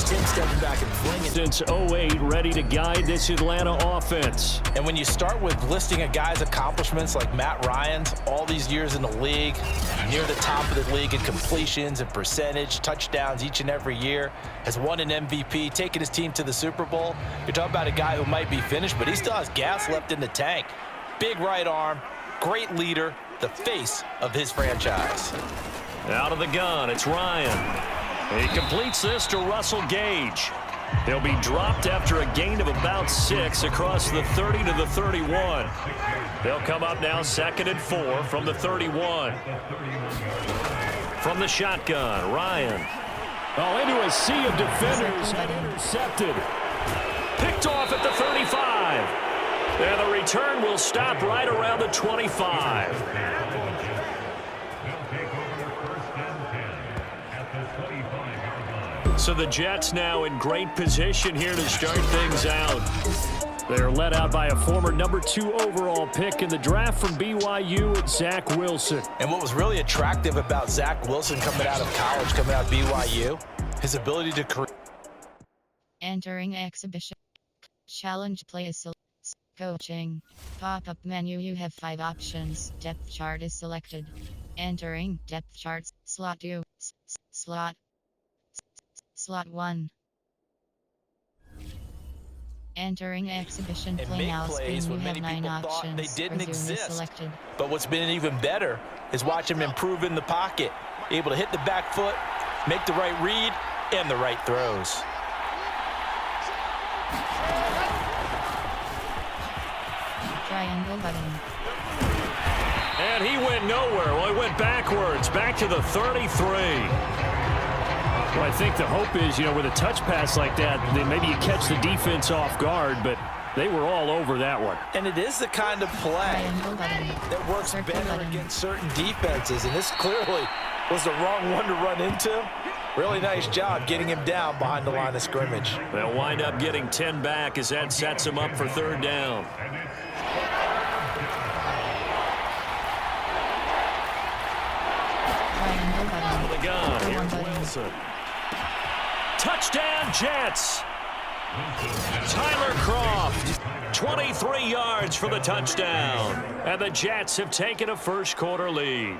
just him stepping back and flinging. Since '08, ready to guide this Atlanta offense. And when you start with listing a guy's accomplishments like Matt Ryan's, all these years in the league, near the top of the league in completions and percentage, touchdowns each and every year, has won an MVP, taken his team to the Super Bowl. You're talking about a guy who might be finished, but he still has gas left in the tank. Big right arm, great leader, the face of his franchise. Out of the gun, it's Ryan. He completes this to Russell Gage. He'll be dropped after a gain of about 6 across the 30 to the 31. They'll come up now 2nd and 4 from the 31. From the shotgun, Ryan. Oh, into a sea of defenders and intercepted. Picked off at the 35. And the return will stop right around the 25. So the Jets now in great position here to start things out. They're led out by a former number 2 overall pick in the draft from BYU, Zach Wilson. And what was really attractive about Zach Wilson coming out of college, coming out of BYU, his ability to create. Entering exhibition. Challenge play is coaching. Pop-up menu, you have 5 options. Depth chart is selected. Entering depth charts. Slot 2. Slot. Slot 1. Entering exhibition play now screen, you have 9 options. They didn't exist. Selected. But what's been even better is watch him improve in the pocket. Able to hit the back foot, make the right read, and the right throws. Triangle button. And he went nowhere. Well, he went backwards, back to the 33. Well, I think the hope is, with a touch pass like that, then maybe you catch the defense off guard, but they were all over that one. And it is the kind of play that works better against certain defenses, and this clearly was the wrong one to run into. Really nice job getting him down behind the line of scrimmage. They'll wind up getting 10 back as that sets him up for 3rd down. Out of the gun, here's Wilson. Touchdown, Jets! Tyler Croft, 23 yards for the touchdown. And the Jets have taken a first-quarter lead.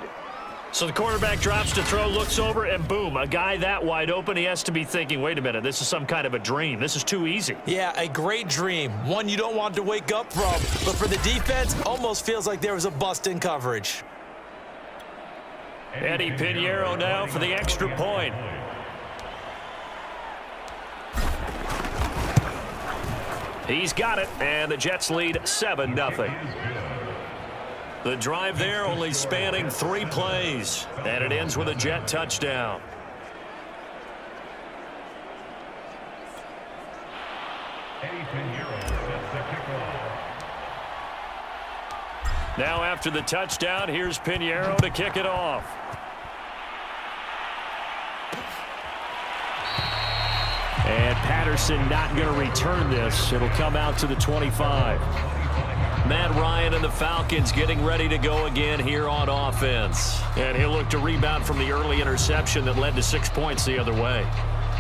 So the quarterback drops to throw, looks over, and boom, a guy that wide open, he has to be thinking, wait a minute, this is some kind of a dream. This is too easy. Yeah, a great dream. One you don't want to wake up from. But for the defense, almost feels like there was a bust in coverage. Eddie Pinheiro now for the extra point. He's got it, and the Jets lead 7-0. The drive there only spanning 3 plays, and it ends with a Jet touchdown. Now after the touchdown, here's Pinheiro to kick it off. And Patterson not going to return this. It'll come out to the 25. Matt Ryan and the Falcons getting ready to go again here on offense. And he'll look to rebound from the early interception that led to 6 points the other way.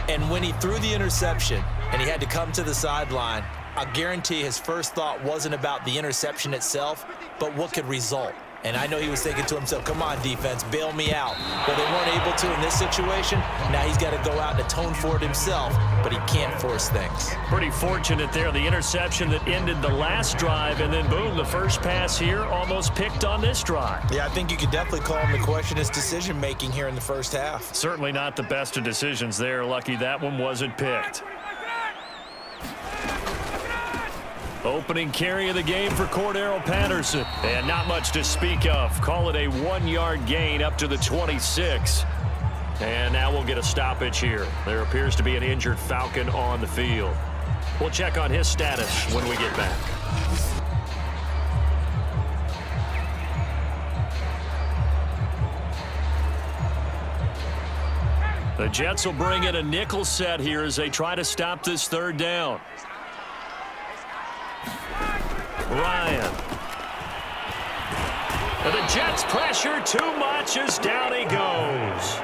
And when he threw the interception and he had to come to the sideline, I guarantee his first thought wasn't about the interception itself, but what could result. And I know he was thinking to himself, come on, defense, bail me out. Well, they weren't able to in this situation. Now he's got to go out and atone for it himself, but he can't force things. Pretty fortunate there, the interception that ended the last drive, and then boom, the first pass here almost picked on this drive. Yeah, I think you could definitely call him to question his decision-making here in the first half. Certainly not the best of decisions there. Lucky that one wasn't picked. Opening carry of the game for Cordero Patterson. And not much to speak of. Call it a 1-yard gain up to the 26. And now we'll get a stoppage here. There appears to be an injured Falcon on the field. We'll check on his status when we get back. The Jets will bring in a nickel set here as they try to stop this 3rd down. Ryan. And the Jets pressure too much as down he goes.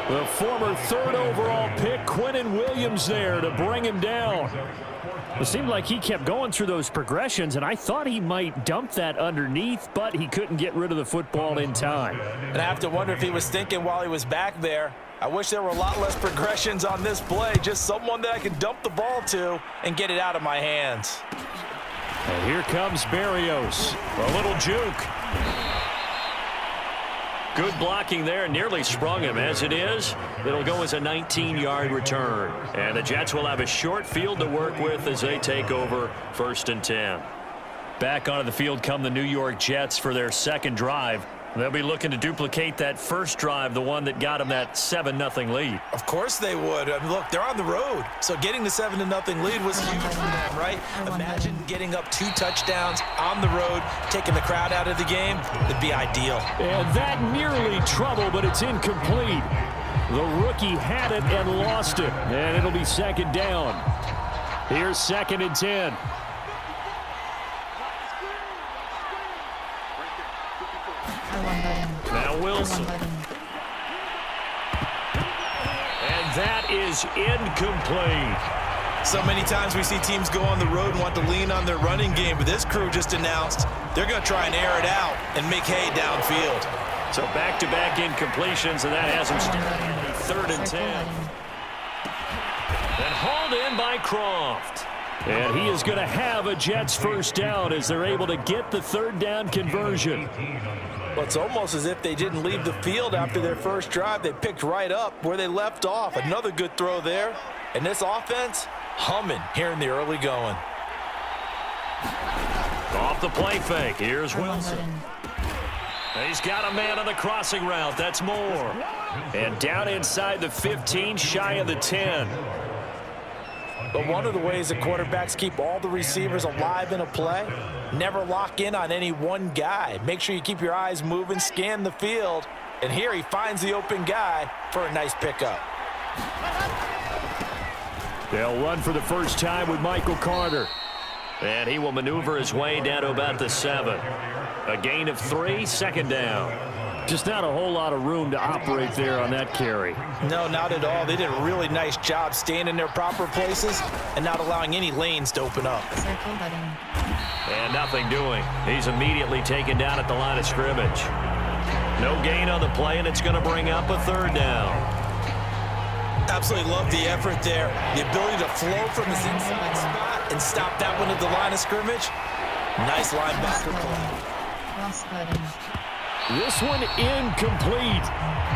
The former 3rd overall pick, Quinnen Williams, there to bring him down. It seemed like he kept going through those progressions, and I thought he might dump that underneath, but he couldn't get rid of the football in time. And I have to wonder if he was thinking while he was back there, I wish there were a lot less progressions on this play, just someone that I can dump the ball to and get it out of my hands. And here comes Berrios. A little juke. Good blocking there, nearly sprung him. As it is, it'll go as a 19-yard return. And the Jets will have a short field to work with as they take over 1st and 10. Back onto the field come the New York Jets for their second drive. They'll be looking to duplicate that first drive, the one that got them that 7-0 lead. Of course they would. I mean, look, they're on the road, so getting the 7-0 lead was huge for them, right? Imagine getting up 2 touchdowns on the road, taking the crowd out of the game. It'd be ideal. And that nearly trouble, but it's incomplete. The rookie had it and lost it, and it'll be 2nd down. Here's 2nd and 10. Now Wilson. And that is incomplete. So many times we see teams go on the road and want to lean on their running game, but this crew just announced they're going to try and air it out and make hay downfield. So back-to-back incompletions, and that has them started 3rd and 10. And hauled in by Croft. And he is going to have a Jets first down as they're able to get the 3rd down conversion. Well, it's almost as if they didn't leave the field after their first drive. They picked right up where they left off. Another good throw there. And this offense, humming here in the early going. Off the play fake. Here's Wilson. He's got a man on the crossing route. That's Moore. And down inside the 15, shy of the 10. But one of the ways that quarterbacks keep all the receivers alive in a play, never lock in on any one guy. Make sure you keep your eyes moving, scan the field. And here he finds the open guy for a nice pickup. They'll run for the first time with Michael Carter. And he will maneuver his way down to about the 7. A gain of 3, 2nd down. Just not a whole lot of room to operate there on that carry. No, not at all. They did a really nice job staying in their proper places and not allowing any lanes to open up. Circle button. And nothing doing. He's immediately taken down at the line of scrimmage. No gain on the play, and it's going to bring up a 3rd down. Absolutely love the effort there. The ability to flow from his inside spot and stop that one at the line of scrimmage. Nice linebacker play. Cross button. This one incomplete.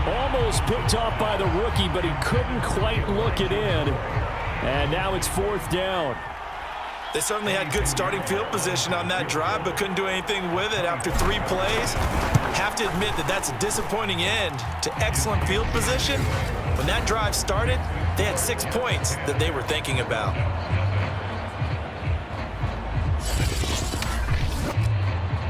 Almost picked off by the rookie, but he couldn't quite look it in. And now it's 4th down. They certainly had good starting field position on that drive, but couldn't do anything with it after 3 plays. Have to admit that that's a disappointing end to excellent field position. When that drive started, they had 6 points that they were thinking about.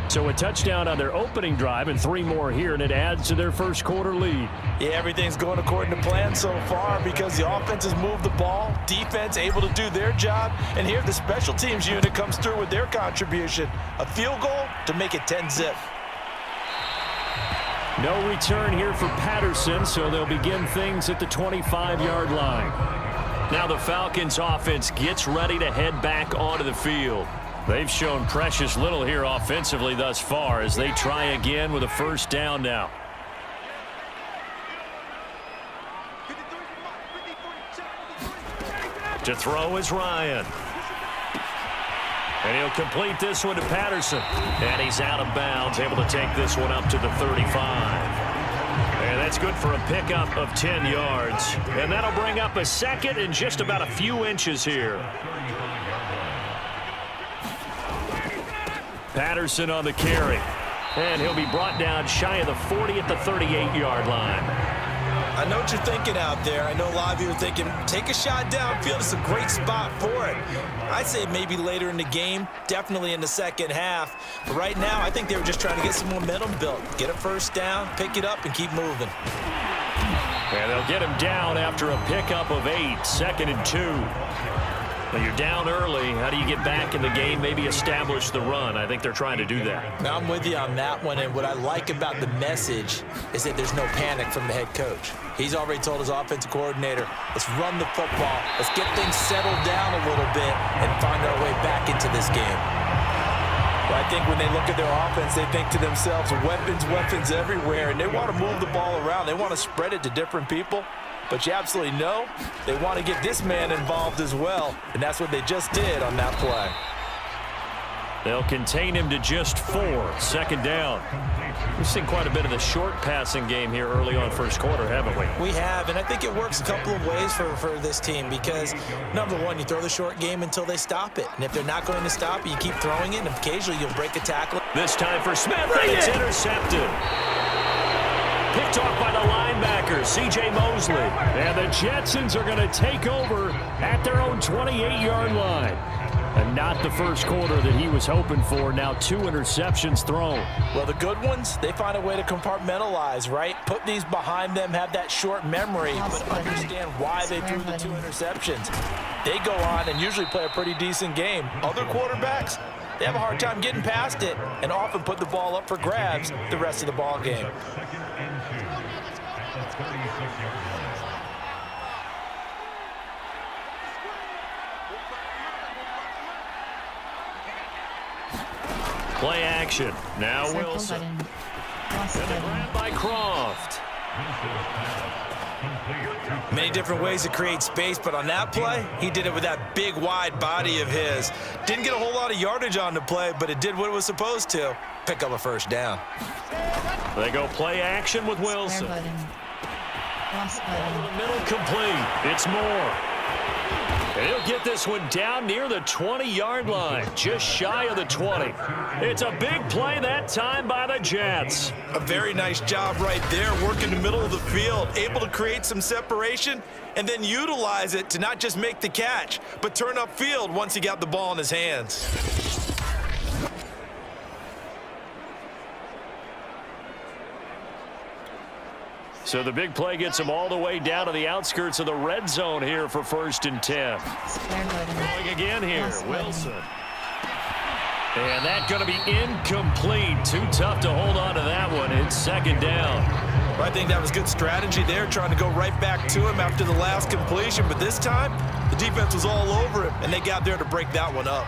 So a touchdown on their opening drive and 3 more here, and it adds to their first quarter lead. Yeah, everything's going according to plan so far because the offense has moved the ball, defense able to do their job, and here the special teams unit comes through with their contribution. A field goal to make it 10-zip. No return here for Patterson, so they'll begin things at the 25-yard line. Now the Falcons offense gets ready to head back onto the field. They've shown precious little here offensively thus far as they try again with a first down now. To throw is Ryan. And he'll complete this one to Patterson. And he's out of bounds, able to take this one up to the 35. And that's good for a pickup of 10 yards. And that'll bring up a 2nd and just about a few inches here. Patterson on the carry. And he'll be brought down shy of the 40 at the 38-yard line. I know what you're thinking out there. I know a lot of you are thinking, take a shot downfield. It's a great spot for it. I'd say maybe later in the game, definitely in the second half. But right now, I think they were just trying to get some momentum built. Get a first down, pick it up, and keep moving. And they'll get him down after a pickup of 8, 2nd and 2. Well, you're down early. How do you get back in the game, maybe establish the run? I think they're trying to do that. Now, I'm with you on that one, and what I like about the message is that there's no panic from the head coach. He's already told his offensive coordinator, let's run the football, let's get things settled down a little bit and find our way back into this game. Well, I think when they look at their offense, they think to themselves, weapons everywhere, and they want to move the ball around. They want to spread it to different people. But you absolutely know they want to get this man involved as well, and that's what they just did on that play. They'll contain him to just 4. Second down. We've seen quite a bit of the short passing game here early on first quarter, haven't we? We have, and I think it works a couple of ways for this team because, number one, you throw the short game until they stop it. And if they're not going to stop it, you keep throwing it, and occasionally you'll break a tackle. This time for Smith, and it's intercepted. Picked off by the linebacker, C.J. Mosley. And the Jetsons are going to take over at their own 28-yard line. And not the first quarter that he was hoping for. Now 2 interceptions thrown. Well, the good ones, they find a way to compartmentalize, right? Put these behind them, have that short memory, but understand why they threw the 2 interceptions. They go on and usually play a pretty decent game. Other quarterbacks, they have a hard time getting past it and often put the ball up for grabs the rest of the ball game. Play action. Now Wilson. And the grab by Croft. Many different ways to create space, but on that play, he did it with that big, wide body of his. Didn't get a whole lot of yardage on the play, but it did what it was supposed to. Pick up a first down. They go play action with Wilson. Over the middle complete. It's Moore. And he'll get this one down near the 20-yard line, just shy of the 20. It's a big play that time by the Jets. A very nice job right there, working the middle of the field, able to create some separation and then utilize it to not just make the catch, but turn upfield once he got the ball in his hands. So the big play gets him all the way down to the outskirts of the red zone here for 1st and 10. Going again here, Wilson. And that's going to be incomplete. Too tough to hold on to that one. It's 2nd down. Well, I think that was good strategy there, trying to go right back to him after the last completion. But this time, the defense was all over him, and they got there to break that one up.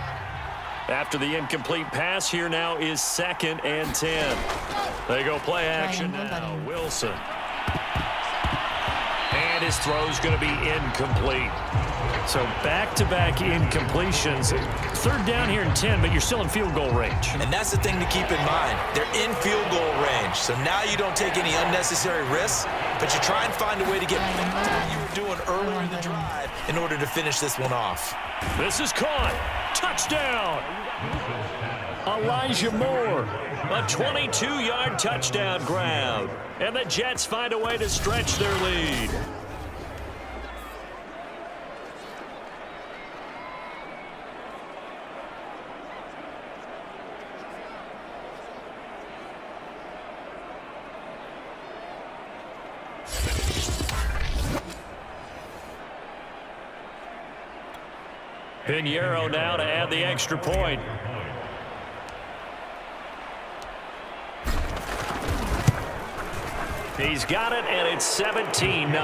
After the incomplete pass, here now is 2nd and 10. They go play action now. Wilson. And his throw's going to be incomplete. So back-to-back incompletions. 3rd down here and 10, but you're still in field goal range. And that's the thing to keep in mind. They're in field goal range. So now you don't take any unnecessary risks, but you try and find a way to get back to what you were doing earlier in the drive in order to finish this one off. This is caught. Touchdown. Elijah Moore. A 22-yard touchdown grab. And the Jets find a way to stretch their lead. Pinheiro now to add the extra point. He's got it, and it's 17-0.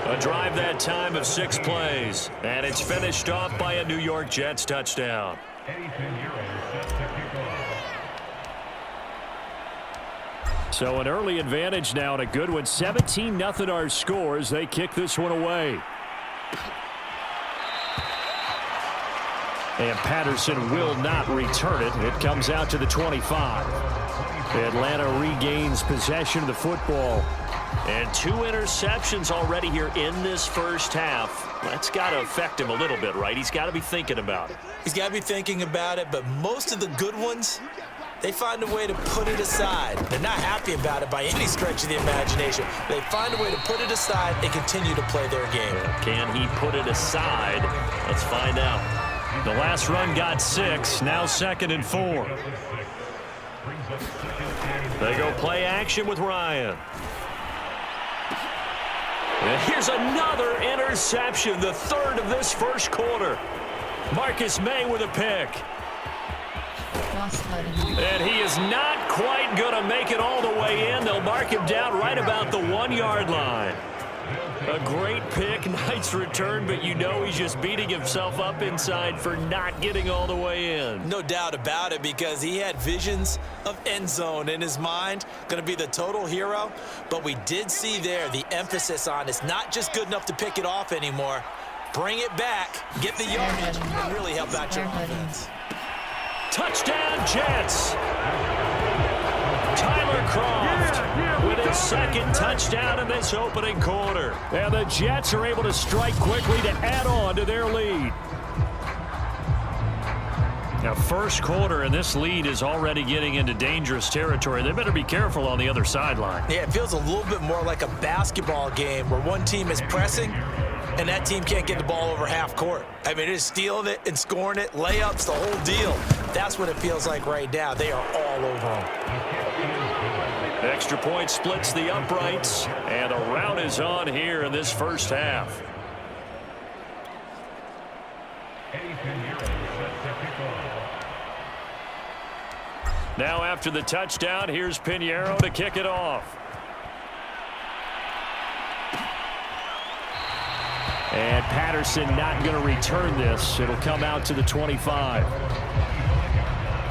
A drive that time of 6 plays, and it's finished off by a New York Jets touchdown. So an early advantage now and a good one. 17-0 our score as they kick this one away. And Patterson will not return it. It comes out to the 25. Atlanta regains possession of the football. And 2 interceptions already here in this first half. That's got to affect him a little bit, right? He's got to be thinking about it. He's got to be thinking about it, but most of the good ones, they find a way to put it aside. They're not happy about it by any stretch of the imagination. They find a way to put it aside and continue to play their game. Can he put it aside? Let's find out. The last run got 6, now 2nd and 4. They go play action with Ryan. And here's another interception. interception, the third of this first quarter. Marcus May with a pick. And he is not quite going to make it all the way in. They'll mark him down right about the 1-yard line. A great pick, nice return, but you know he's just beating himself up inside for not getting all the way in. No doubt about it, because he had visions of end zone in his mind, going to be the total hero. But we did see there the emphasis on it's not just good enough to pick it off anymore. Bring it back, get the yardage, and really help out your offense. Touchdown, Jets. Tyler Croft with his second touchdown in this opening quarter. And the Jets are able to strike quickly to add on to their lead. Now, first quarter, and this lead is already getting into dangerous territory. They better be careful on the other sideline. Yeah, it feels a little bit more like a basketball game where one team is pressing and that team can't get the ball over half court. I mean, it is stealing it and scoring it, layups, the whole deal. That's what it feels like right now. They are all over them. Extra point splits the uprights, and a rout is on here in this first half. Now after the touchdown, here's Pinheiro to kick it off. And Patterson not going to return this. It'll come out to the 25.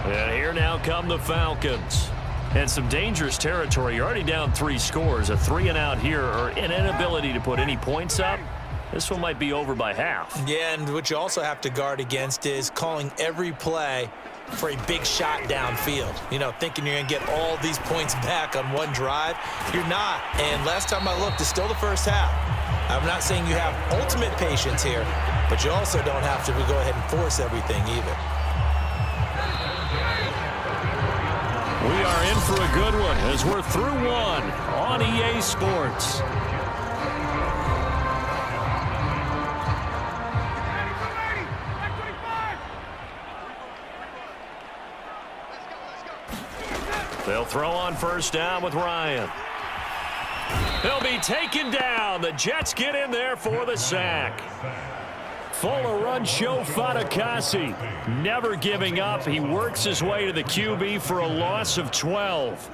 And here now come the Falcons. And some dangerous territory. You're already down 3 scores. A 3-and-out here, or an inability to put any points up. This one might be over by half. Yeah, and what you also have to guard against is calling every play for a big shot downfield. You know, thinking you're going to get all these points back on one drive. You're not. And last time I looked, it's still the first half. I'm not saying you have ultimate patience here, but you also don't have to go ahead and force everything either. We are in for a good one as we're through one on EA Sports. They'll throw on first down with Ryan. He'll be taken down. The Jets get in there for the sack. Fuller run show Fatukasi. Never giving up. He works his way to the QB for a loss of 12.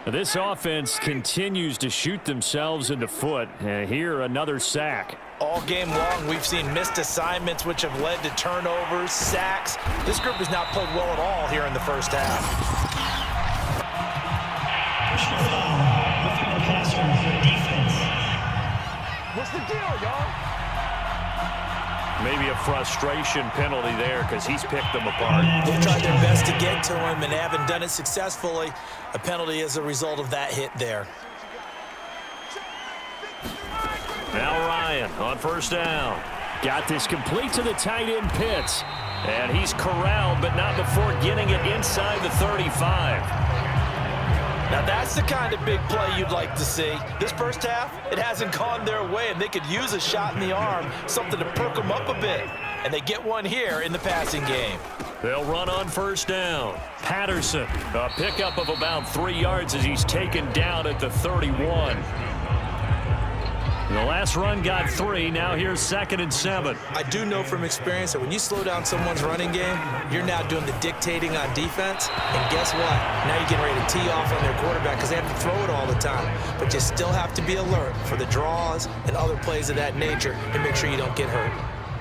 This offense continues to shoot themselves in the foot. And here another sack. All game long, we've seen missed assignments, which have led to turnovers, sacks. This group has not played well at all here in the first half. What's the deal, y'all? Maybe a frustration penalty there because he's picked them apart. They've tried their best to get to him and haven't done it successfully. A penalty as a result of that hit there. Now Ryan on first down. Got this complete to the tight end Pitts. And he's corralled, but not before getting it inside the 35. Now that's the kind of big play you'd like to see. This first half, it hasn't gone their way, and they could use a shot in the arm, something to perk them up a bit. And they get one here in the passing game. They'll run on first down. Patterson, a pickup of about 3 yards as he's taken down at the 31. The last run got 3. Now here's 2nd and 7. I do know from experience that when you slow down someone's running game, you're now doing the dictating on defense. And guess what? Now you're getting ready to tee off on their quarterback because they have to throw it all the time. But you still have to be alert for the draws and other plays of that nature and make sure you don't get hurt.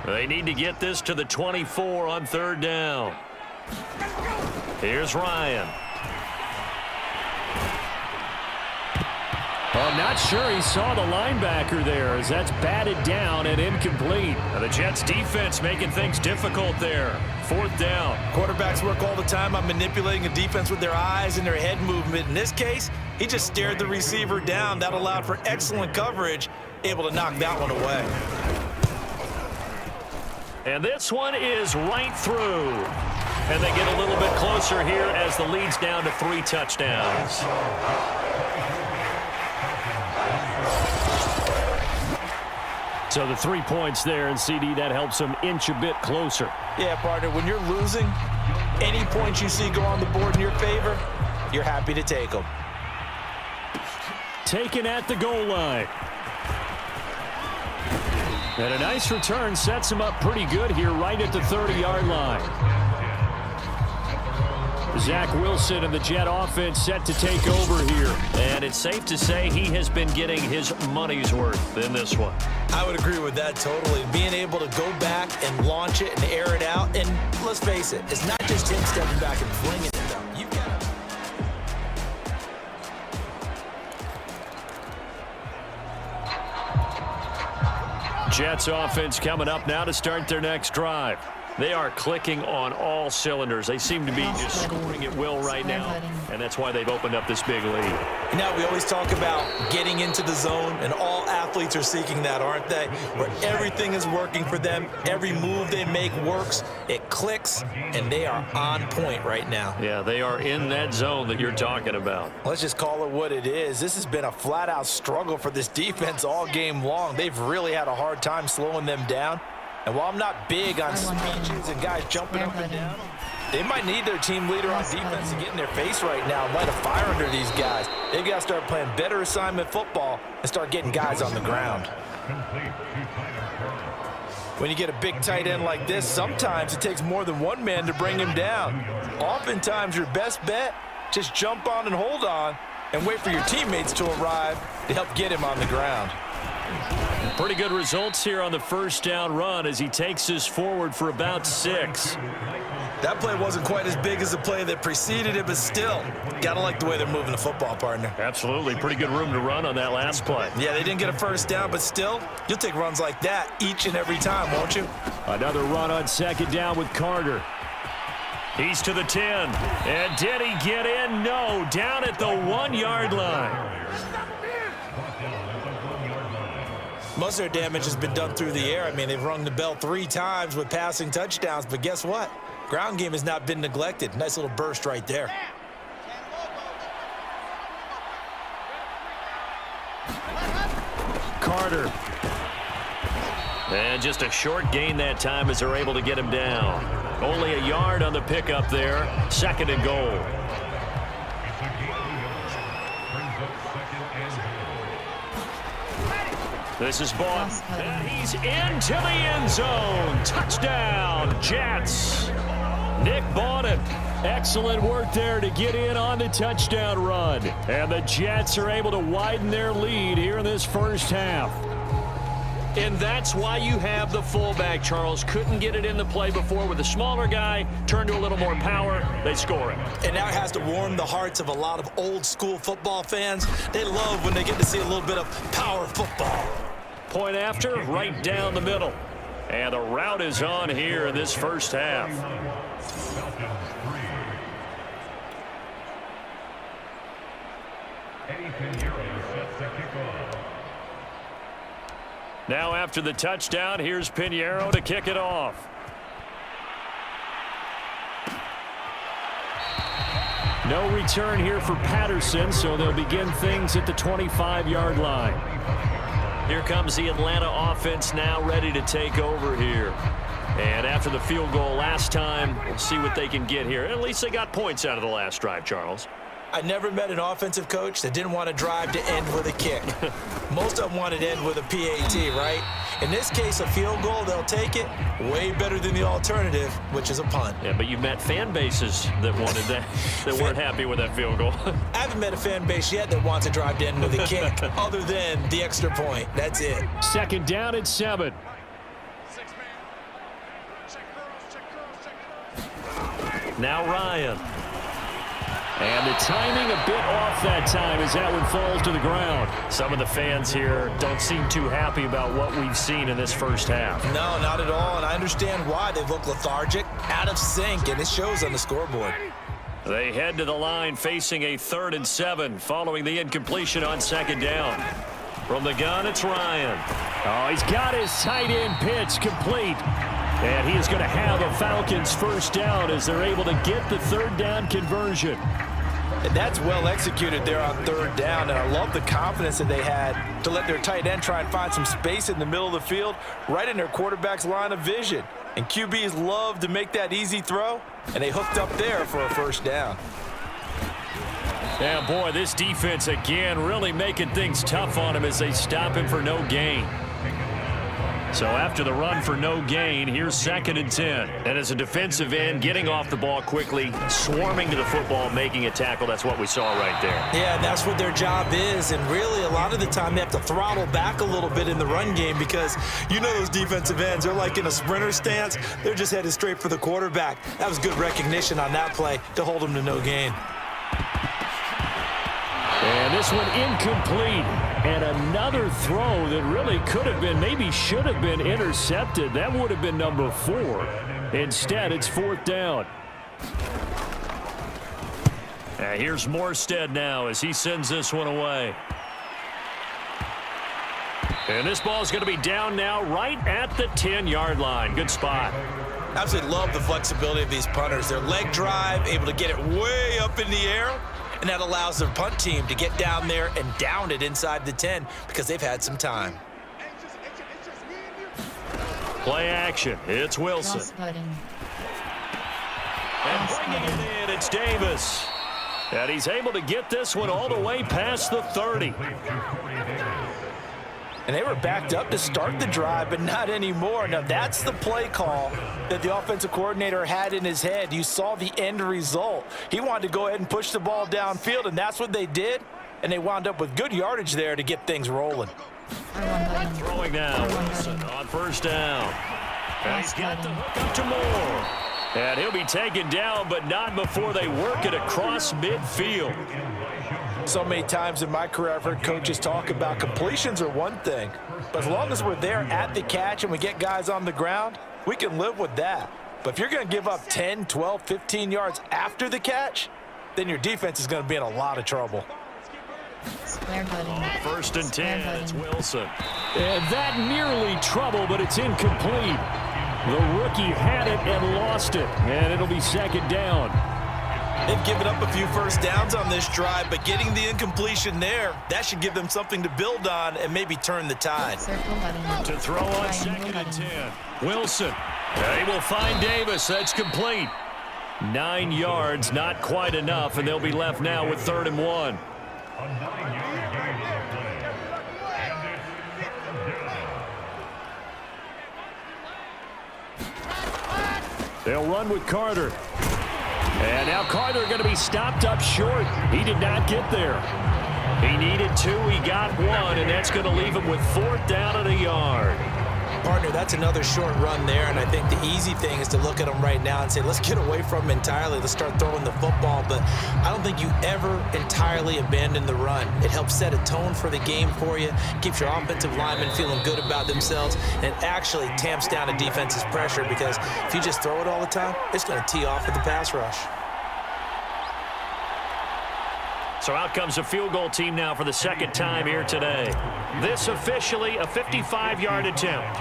They need to get this to the 24 on 3rd down. Here's Ryan. I'm not sure he saw the linebacker there as that's batted down and incomplete. Now the Jets defense making things difficult there. 4th down. Quarterbacks work all the time on manipulating a defense with their eyes and their head movement. In this case, he just stared the receiver down. That allowed for excellent coverage, able to knock that one away. And this one is right through. And they get a little bit closer here as the lead's down to 3 touchdowns. So the 3 points there, and CD, that helps them inch a bit closer. Yeah, partner, when you're losing, any points you see go on the board in your favor, you're happy to take them. Taken at the goal line. And a nice return sets him up pretty good here right at the 30-yard line. Zach Wilson and the Jet offense set to take over here. And it's safe to say he has been getting his money's worth in this one. I would agree with that totally. Being able to go back and launch it and air it out. And let's face it, it's not just him stepping back and flinging it, though. You've got to... Jets offense coming up now to start their next drive. They are clicking on all cylinders. They seem to be just scoring at will right now, and that's why they've opened up this big lead. Now, we always talk about getting into the zone, and all athletes are seeking that, aren't they? Where everything is working for them. Every move they make works. It clicks, and they are on point right now. Yeah, they are in that zone that you're talking about. Let's just call it what it is. This has been a flat-out struggle for this defense all game long. They've really had a hard time slowing them down. And while I'm not big on speeches and guys jumping up and down, they might need their team leader on defense to get in their face right now and light a fire under these guys. They've got to start playing better assignment football and start getting guys on the ground. When you get a big tight end like this, sometimes it takes more than one man to bring him down. Oftentimes, your best bet, just jump on and hold on and wait for your teammates to arrive to help get him on the ground. Pretty good results here on the first down run as he takes us forward for about 6. That play wasn't quite as big as the play that preceded it, but still, gotta like the way they're moving the football, partner. Absolutely. Pretty good room to run on that last play. Yeah, they didn't get a first down, but still, you'll take runs like that each and every time, won't you? Another run on second down with Carter. He's to the 10. And did he get in? No. Down at the 1-yard line. Most of their damage has been done through the air. I mean, they've rung the bell 3 times with passing touchdowns, but guess what? Ground game has not been neglected. Nice little burst right there. Carter. And just a short gain that time as they're able to get him down. Only a yard on the pickup there. 2nd and goal. This is Bond. And he's into the end zone. Touchdown, Jets. Nick Bawden. Excellent work there to get in on the touchdown run. And the Jets are able to widen their lead here in this first half. And that's why you have the fullback, Charles. Couldn't get it in the play before with a smaller guy. Turned to a little more power. They score it. And now it has to warm the hearts of a lot of old-school football fans. They love when they get to see a little bit of power football. Point after, right down the middle. And the route is on here in this first half. Now after the touchdown, here's Pinheiro to kick it off. No return here for Patterson, so they'll begin things at the 25-yard line. Here comes the Atlanta offense now ready to take over here. And after the field goal last time, we'll see what they can get here. At least they got points out of the last drive, Charles. I never met an offensive coach that didn't want to drive to end with a kick. Most of them wanted to end with a PAT, right? In this case, a field goal, they'll take it. Way better than the alternative, which is a punt. Yeah, but you met fan bases that wanted that, that weren't happy with that field goal. I haven't met a fan base yet that wants to drive to end with a kick, other than the extra point. That's it. 2nd down at 7. Now Ryan. And the timing a bit off that time as that one falls to the ground. Some of the fans here don't seem too happy about what we've seen in this first half. No, not at all, and I understand why. They look lethargic, out of sync, and it shows on the scoreboard. They head to the line facing a 3rd and 7 following the incompletion on 2nd down. From the gun, it's Ryan. Oh, he's got his tight end pitch complete. And he is going to have a Falcons first down as they're able to get the 3rd down conversion. And that's well executed there on 3rd down, and I love the confidence that they had to let their tight end try and find some space in the middle of the field, right in their quarterback's line of vision. And QBs love to make that easy throw, and they hooked up there for a first down. Yeah, boy, this defense again really making things tough on him as they stop him for no gain. So after the run for no gain, here's 2nd and 10. And as a defensive end, getting off the ball quickly, swarming to the football, making a tackle, that's what we saw right there. Yeah, and that's what their job is. And really, a lot of the time, they have to throttle back a little bit in the run game because you know those defensive ends, they're like in a sprinter stance. They're just headed straight for the quarterback. That was good recognition on that play to hold them to no gain. And this one incomplete. And another throw that really could have been, maybe should have been intercepted. That would have been number 4. Instead, it's 4th down. Here's Morstead now as he sends this one away. And this ball is going to be down now right at the 10-yard line. Good spot. Absolutely love the flexibility of these punters. Their leg drive, able to get it way up in the air, and that allows their punt team to get down there and down it inside the 10 because they've had some time. Play action. It's Wilson. And bringing it in, it's Davis. And he's able to get this one all the way past the 30. And they were backed up to start the drive, but not anymore. Now, that's the play call that the offensive coordinator had in his head. You saw the end result. He wanted to go ahead and push the ball downfield, and that's what they did. And they wound up with good yardage there to get things rolling. Throwing now, Wilson on 1st down. And he's got the hook up to Moore. And he'll be taken down, but not before they work it across midfield. So many times in my career, I've heard coaches talk about completions are one thing, but as long as we're there at the catch and we get guys on the ground, we can live with that. But if you're going to give up 10, 12, 15 yards after the catch, then your defense is going to be in a lot of trouble. On 1st and 10, it's Wilson. And that nearly trouble, but it's incomplete. The rookie had it and lost it, and it'll be 2nd down. They've given up a few first downs on this drive, but getting the incompletion there, that should give them something to build on and maybe turn the tide. To throw on 2nd and 10. Wilson. They will find Davis. That's complete. 9 yards, not quite enough, and they'll be left now with 3rd and 1. They'll run with Carter. And now Carter going to be stopped up short. He did not get there. He needed 2. He got 1, and that's going to leave him with 4th down and a yard. Partner, that's another short run there, and I think the easy thing is to look at them right now and say, let's get away from them entirely. Let's start throwing the football, but I don't think you ever entirely abandon the run. It helps set a tone for the game for you, keeps your offensive linemen feeling good about themselves, and it actually tamps down a defense's pressure because if you just throw it all the time, it's going to tee off with the pass rush. So out comes a field goal team now for the 2nd time here today. This officially a 55-yard attempt.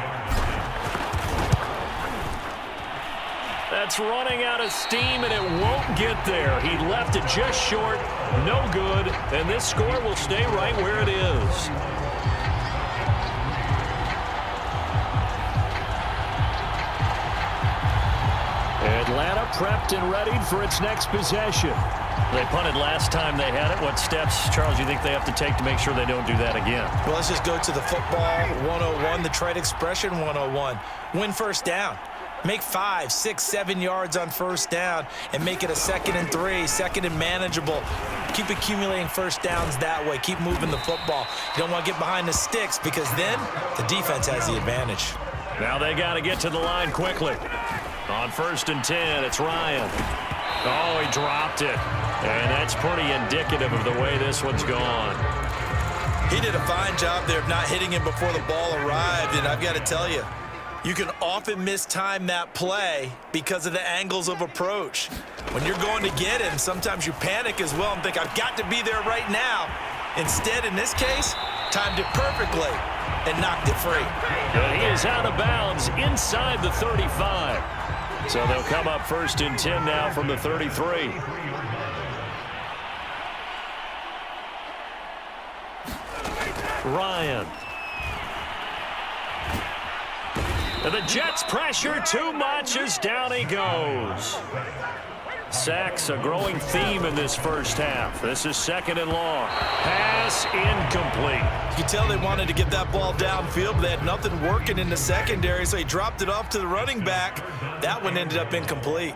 That's running out of steam, and it won't get there. He left it just short, no good, and this score will stay right where it is. Atlanta prepped and readied for its next possession. They punted last time they had it. What steps, Charles, do you think they have to take to make sure they don't do that again? Well, let's just go to the football 101, the trade expression 101. Win first down. Make 5, 6, 7 yards on first down and make it a 2nd and 3, 2nd and manageable. Keep accumulating first downs that way. Keep moving the football. You don't want to get behind the sticks because then the defense has the advantage. Now they got to get to the line quickly. On 1st and 10, it's Ryan. Oh, he dropped it. And that's pretty indicative of the way this one's gone. He did a fine job there of not hitting him before the ball arrived, and I've got to tell you, you can often mistime that play because of the angles of approach. When you're going to get him, sometimes you panic as well and think, I've got to be there right now. Instead, in this case, timed it perfectly and knocked it free. And he is out of bounds inside the 35. So they'll come up 1st and 10 now from the 33. Ryan. And the Jets pressure too much as down he goes. Sacks a growing theme in this first half. This is 2nd and long. Pass pass incomplete. You can tell they wanted to get that ball downfield, but they had nothing working in the secondary, so he dropped it off to the running back. That one ended up incomplete.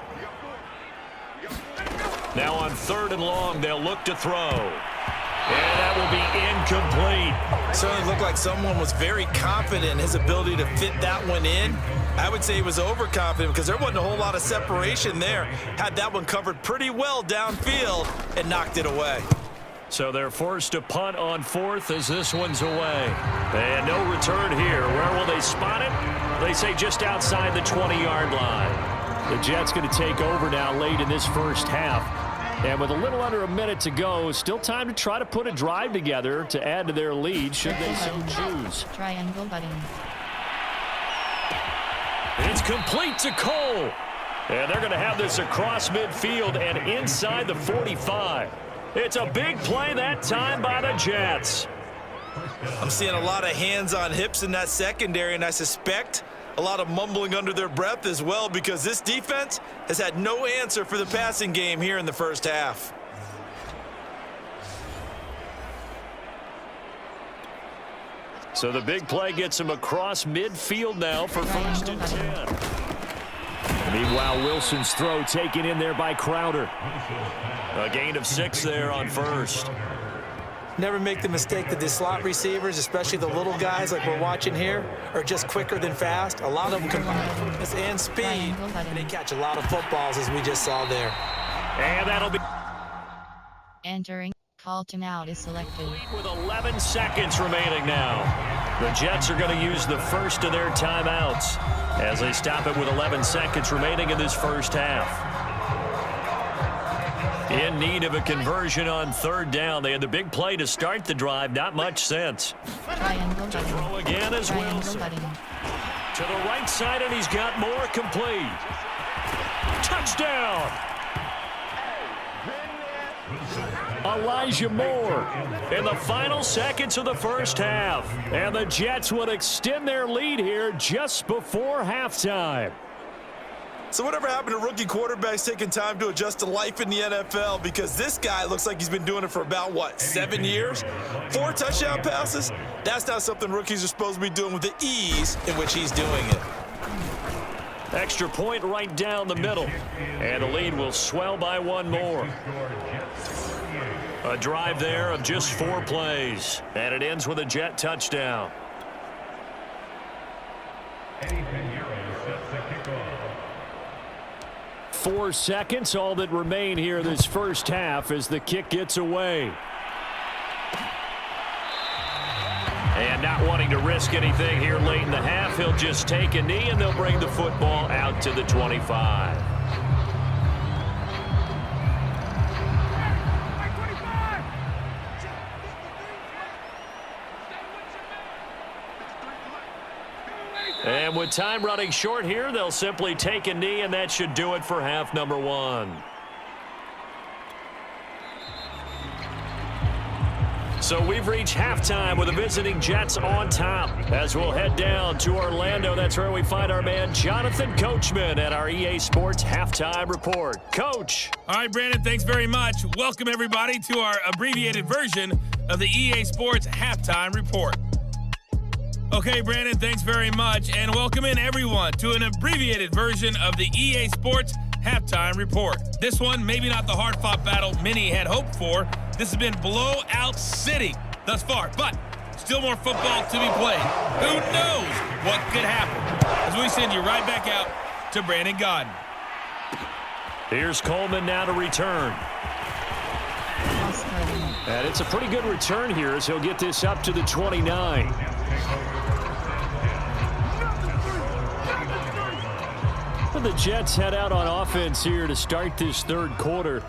Now on 3rd and long, they'll look to throw. And that will be incomplete. Certainly looked like someone was very confident in his ability to fit that one in. I would say he was overconfident because there wasn't a whole lot of separation there. Had that one covered pretty well downfield and knocked it away. So they're forced to punt on 4th as this one's away. And no return here. Where will they spot it? They say just outside the 20-yard line. The Jets going to take over now late in this first half. And with a little under a minute to go, still time to try to put a drive together to add to their lead should they so choose. Triangle button. It's complete to Cole. And they're going to have this across midfield and inside the 45. It's a big play that time by the Jets. I'm seeing a lot of hands on hips in that secondary, and I suspect a lot of mumbling under their breath as well because this defense has had no answer for the passing game here in the first half. So the big play gets him across midfield now for 1st and 10. Meanwhile, Wilson's throw taken in there by Crowder. A gain of 6 there on 1st. Never make the mistake that the slot receivers, especially the little guys like we're watching here, are just quicker than fast. A lot of them combine quickness and speed, and they catch a lot of footballs as we just saw there. And that'll be Entering. Call timeout is selected. with 11 seconds remaining now. The Jets are going to use the first of their timeouts as they stop it with 11 seconds remaining in this first half. In need of a conversion on 3rd down. They had the big play to start the drive. Not much sense. Triangle button. Throw again as Triangle Wilson. button. To the right side, and he's got more complete. Touchdown! Elijah Moore in the final seconds of the first half. And the Jets would extend their lead here just before halftime. So whatever happened to rookie quarterbacks taking time to adjust to life in the NFL, because this guy looks like he's been doing it for about, what, 7 years? 4 touchdown passes? That's not something rookies are supposed to be doing with the ease in which he's doing it. Extra point right down the middle. And the lead will swell by 1 more. A drive there of just 4 plays. And it ends with a Jet touchdown. 4 seconds, all that remain here this first half as the kick gets away. And not wanting to risk anything here late in the half, he'll just take a knee and they'll bring the football out to the 25. And with time running short here, they'll simply take a knee, and that should do it for half number 1. So we've reached halftime with the visiting Jets on top. As we'll head down to Orlando, that's where we find our man Jonathan Coachman at our EA Sports Halftime Report. Coach. All right, Brandon, thanks very much. Welcome, everybody, to our abbreviated version of the EA Sports Halftime Report. Okay, Brandon, thanks very much, and welcome in everyone to an abbreviated version of the EA Sports Halftime Report. This one, maybe not the hard-fought battle many had hoped for. This has been blowout city thus far, but still more football to be played. Who knows what could happen? As we send you right back out to Brandon Godden. Here's Coleman now to return. And it's a pretty good return here as he'll get this up to the 29. The Jets head out on offense here to start this 3rd quarter.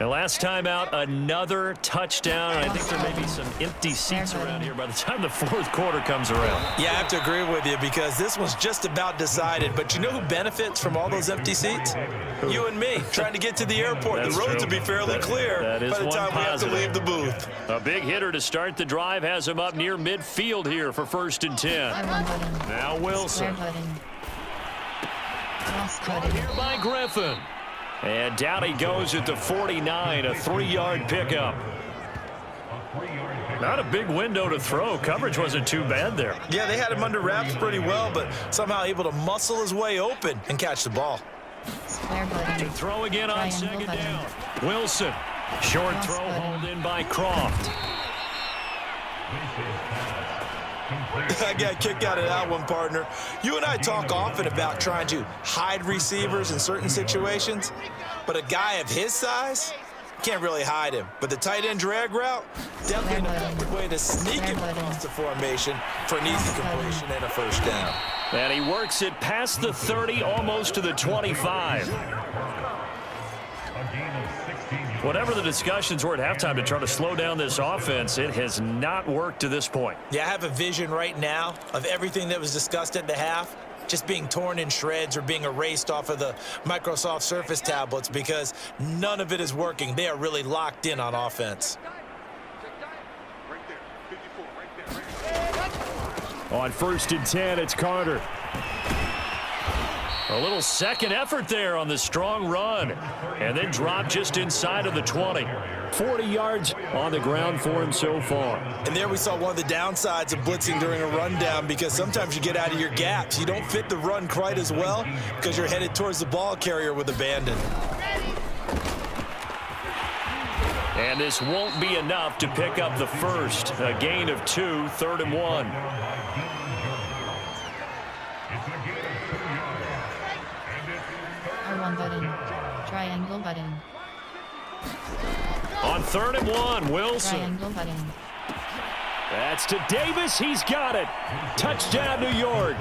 And last time out, another touchdown. I think there may be some empty seats around here by the time the 4th quarter comes around. Yeah, I have to agree with you because this one's just about decided. But you know who benefits from all those empty seats? You and me, trying to get to the airport. That's the roads true. will be fairly clear that is by the one time we have to positive. leave the booth. A big hitter to start the drive has him up near midfield here for 1st and 10. Now Wilson. Here by Griffin. And down he goes at the 49, a 3-yard pickup. Not a big window to throw. Coverage wasn't too bad there. Yeah, they had him under wraps pretty well, but somehow able to muscle his way open and catch the ball. Square button. To throw again on Triangle second button. down. Wilson. Short Cross throw button. hauled in by Croft. I got a kick out of that one, partner. You and I talk often about trying to hide receivers in certain situations, but a guy of his size can't really hide him. But the tight end drag route, definitely an effective way to sneak him across the formation for an easy completion and a first down. And he works it past the 30, almost to the 25. Whatever the discussions were at halftime to try to slow down this offense, it has not worked to this point. Yeah, I have a vision right now of everything that was discussed at the half just being torn in shreds or being erased off of the Microsoft Surface tablets because none of it is working. They are really locked in on offense. On 1st and 10, it's Carter. A little second effort there on the strong run. And then drop just inside of the 20. 40 yards on the ground for him so far. And there we saw one of the downsides of blitzing during a rundown because sometimes you get out of your gaps. You don't fit the run quite as well because you're headed towards the ball carrier with abandon. And this won't be enough to pick up the first. A gain of 2, 3rd and 1. R1 button. Triangle button. On 3rd and 1, Wilson. Triangle button. That's to Davis. He's got it. Touchdown, New York.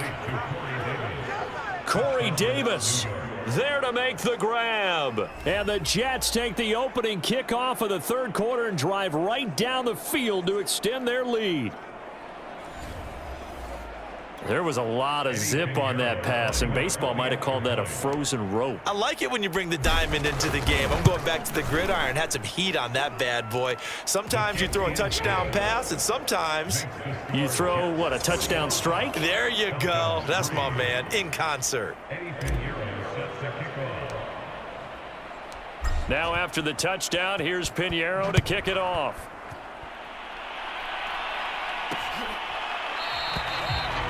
Corey Davis there to make the grab. And the Jets take the opening kickoff of the 3rd quarter and drive right down the field to extend their lead. There was a lot of zip on that pass, and baseball might have called that a frozen rope. I like it when you bring the diamond into the game. I'm going back to the gridiron. Had some heat on that bad boy. Sometimes you throw a touchdown pass, and sometimes you throw, what, a touchdown strike? There you go. That's my man, in concert. Now after the touchdown, here's Pinheiro to kick it off.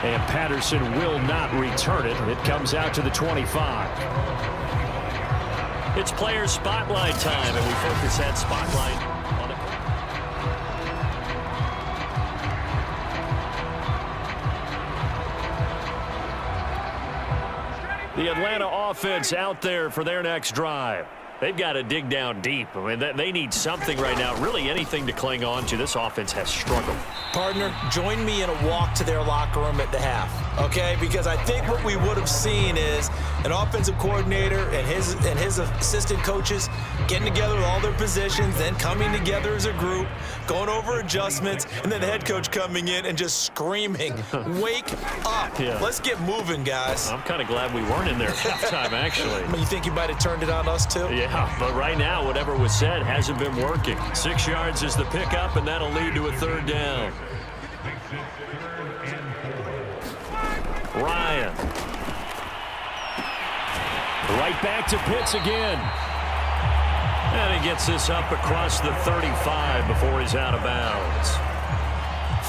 And Patterson will not return it. It comes out to the 25. It's player spotlight time, and we focus that spotlight on the Atlanta offense out there for their next drive. They've got to dig down deep. I mean, they need something right now, really anything to cling on to. This offense has struggled. Partner, join me in a walk to their locker room at the half, okay? Because I think what we would have seen is an offensive coordinator and his assistant coaches getting together with all their positions, then coming together as a group, going over adjustments, and then the head coach coming in and just screaming, wake up. Yeah. Let's get moving, guys. I'm kind of glad we weren't in there at halftime, actually. You think you might have turned it on us, too? Yeah, but right now, whatever was said hasn't been working. 6 yards is the pickup, and that'll lead to a 3rd down. Ryan. Right back to Pitts again. And he gets this up across the 35 before he's out of bounds.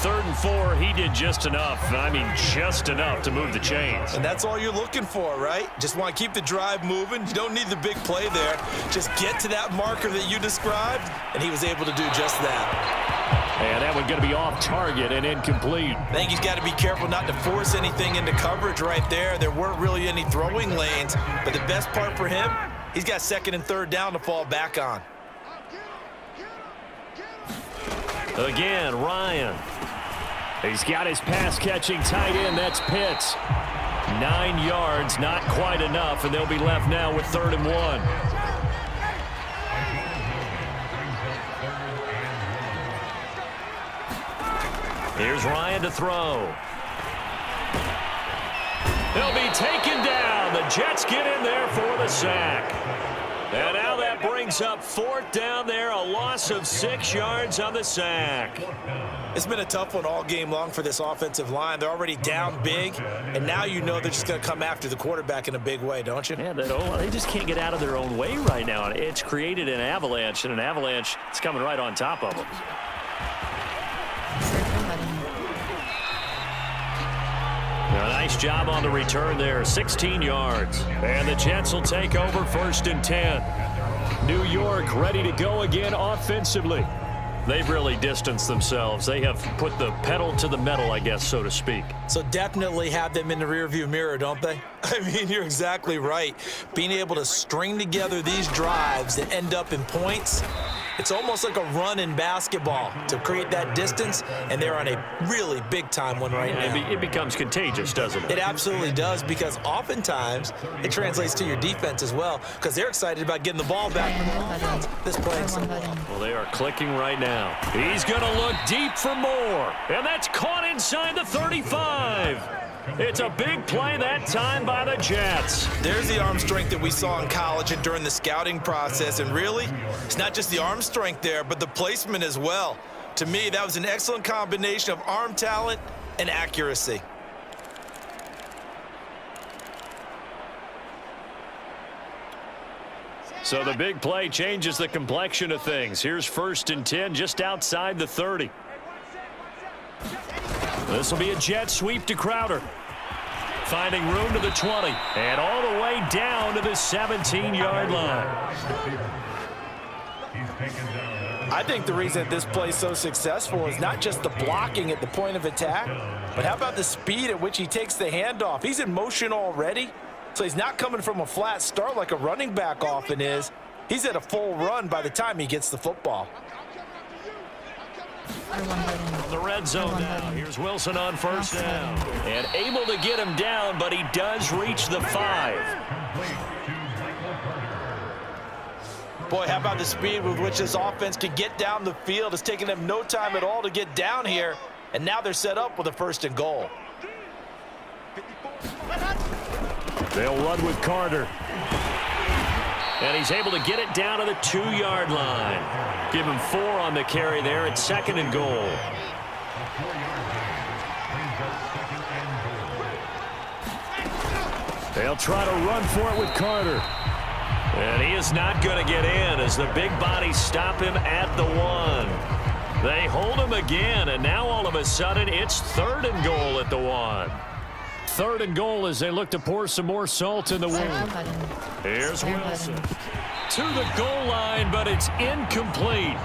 3rd and 4, he did just enough. I mean, just enough to move the chains. And that's all you're looking for, right? Just want to keep the drive moving. You don't need the big play there. Just get to that marker that you described, and he was able to do just that. And that one's going to be off target and incomplete. I think he's got to be careful not to force anything into coverage right there. There weren't really any throwing lanes, but the best part for him, he's got 2nd and 3rd down to fall back on. Again, Ryan. He's got his pass-catching tight end. That's Pitts. 9 yards, not quite enough, and they'll be left now with 3rd and 1. Here's Ryan to throw. He'll be taken down. The Jets get in there for the sack. And now that brings up 4th down there, a loss of 6 yards on the sack. It's been a tough one all game long for this offensive line. They're already down big, and now you know they're just going to come after the quarterback in a big way, don't you? Yeah, they just can't get out of their own way right now. It's created an avalanche, and an avalanche is coming right on top of them. Nice job on the return there, 16 yards. And the Jets will take over 1st and 10. New York ready to go again offensively. They've really distanced themselves. They have put the pedal to the metal, I guess, so to speak. So definitely have them in the rearview mirror, don't they? I mean, you're exactly right. Being able to string together these drives that end up in points, it's almost like a run in basketball to create that distance, and they're on a really big-time one right now. It becomes contagious, doesn't it? It absolutely does, because oftentimes it translates to your defense as well, because they're excited about getting the ball back from the offense. This playing so well. Well, they are clicking right now. He's going to look deep for more, and that's caught inside the 35. It's a big play that time by the Jets. There's the arm strength that we saw in college and during the scouting process, and really, it's not just the arm strength there, but the placement as well. To me, that was an excellent combination of arm talent and accuracy. So the big play changes the complexion of things. Here's 1st and 10 just outside the 30. This will be a jet sweep to Crowder. Finding room to the 20 and all the way down to the 17-yard line. I think the reason that this play is so successful is not just the blocking at the point of attack, but how about the speed at which he takes the handoff? He's in motion already, so he's not coming from a flat start like a running back often is. He's at a full run by the time he gets the football. The red zone now. Here's Wilson on 1st down. And able to get him down, but he does reach the 5. Boy, how about the speed with which this offense can get down the field? It's taking them no time at all to get down here, and now they're set up with a 1st and goal. They'll run with Carter. And he's able to get it down to the 2-yard line. Give him 4 on the carry there at 2nd and goal. They'll try to run for it with Carter. And he is not going to get in as the big bodies stop him at the 1. They hold him again, and now all of a sudden it's 3rd and goal at the 1. 3rd and goal as they look to pour some more salt in the wound. Here's Wilson. To the goal line, but it's incomplete.